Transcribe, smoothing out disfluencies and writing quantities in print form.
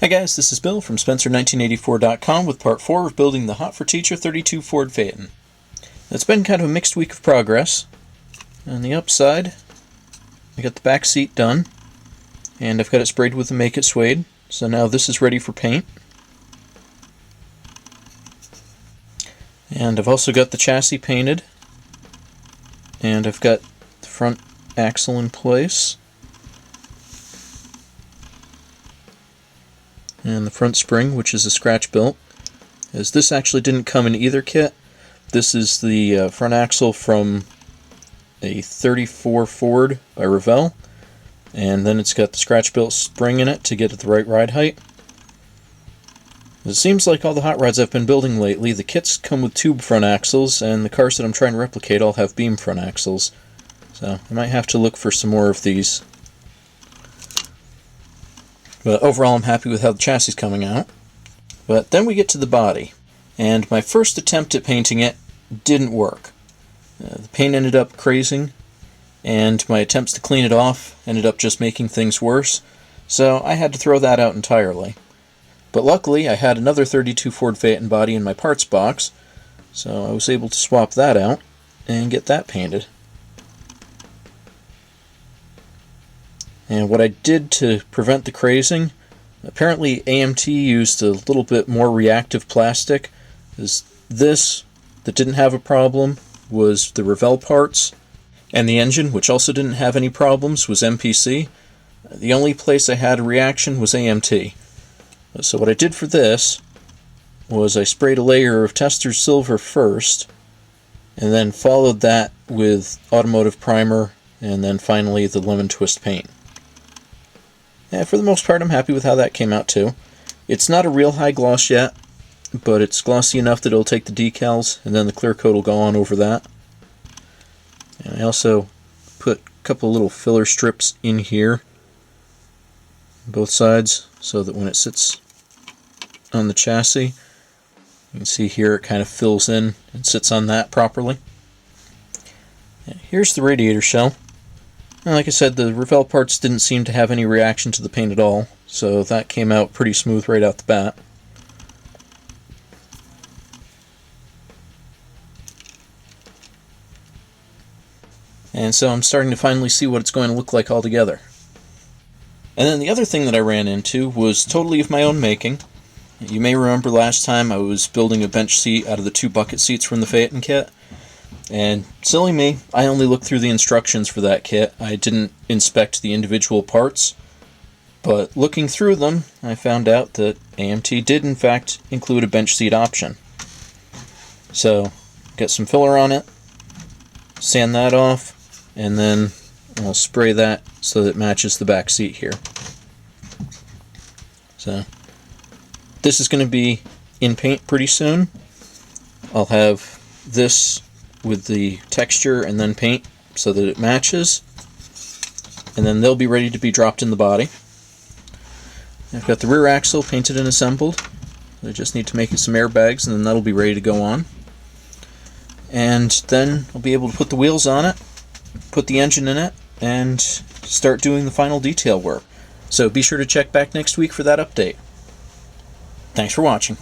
Hi guys, this is Bill from Spencer1984.com with part 4 of building the Hot for Teacher 32 Ford Phaeton. It's been kind of a mixed week of progress. On the upside, I got the back seat done, and I've got it sprayed with the Make It Suede, so now this is ready for paint. And I've also got the chassis painted, and I've got the front axle in place, and the front spring, which is a scratch built, as this actually didn't come in either kit. This is the front axle from a 34 Ford by Revell, and then it's got the scratch built spring in it to get at the right ride height. It seems like all the hot rods I've been building lately, the kits come with tube front axles, and the cars that I'm trying to replicate all have beam front axles. So I might have to look for some more of these. But overall I'm happy with how the chassis is coming out. But then we get to the body, and my first attempt at painting it didn't work. The paint ended up crazing, and my attempts to clean it off ended up just making things worse, so I had to throw that out entirely. But luckily I had another 32 Ford Phaeton body in my parts box, so I was able to swap that out and get that painted. And what I did to prevent the crazing, apparently AMT used a little bit more reactive plastic. This that didn't have a problem was the Revell parts, and the engine, which also didn't have any problems, was MPC. The only place I had a reaction was AMT. So what I did for this was I sprayed a layer of Tester Silver first, and then followed that with automotive primer, and then finally the lemon twist paint. And for the most part I'm happy with how that came out too. It's not a real high gloss yet, but it's glossy enough that it'll take the decals, and then the clear coat will go on over that. And I also put a couple little filler strips in here, both sides, so that when it sits on the chassis, you can see here it kind of fills in and sits on that properly. And here's the radiator shell. And like I said, the Revell parts didn't seem to have any reaction to the paint at all, so that came out pretty smooth right out the bat. And so I'm starting to finally see what it's going to look like all together. And then the other thing that I ran into was totally of my own making. You may remember last time I was building a bench seat out of the 2 bucket seats from the Phaeton kit. And silly me, I only looked through the instructions for that kit. I didn't inspect the individual parts. But looking through them, I found out that AMT did in fact include a bench seat option. So, get some filler on it, sand that off, and then I'll spray that so that it matches the back seat here. So, this is going to be in paint pretty soon. I'll have this with the texture and then paint so that it matches, and then they'll be ready to be dropped in the body. I've got the rear axle painted and assembled. I just need to make it some airbags, and then that'll be ready to go on. And then I'll be able to put the wheels on it, put the engine in it, and start doing the final detail work. So be sure to check back next week for that update. Thanks for watching.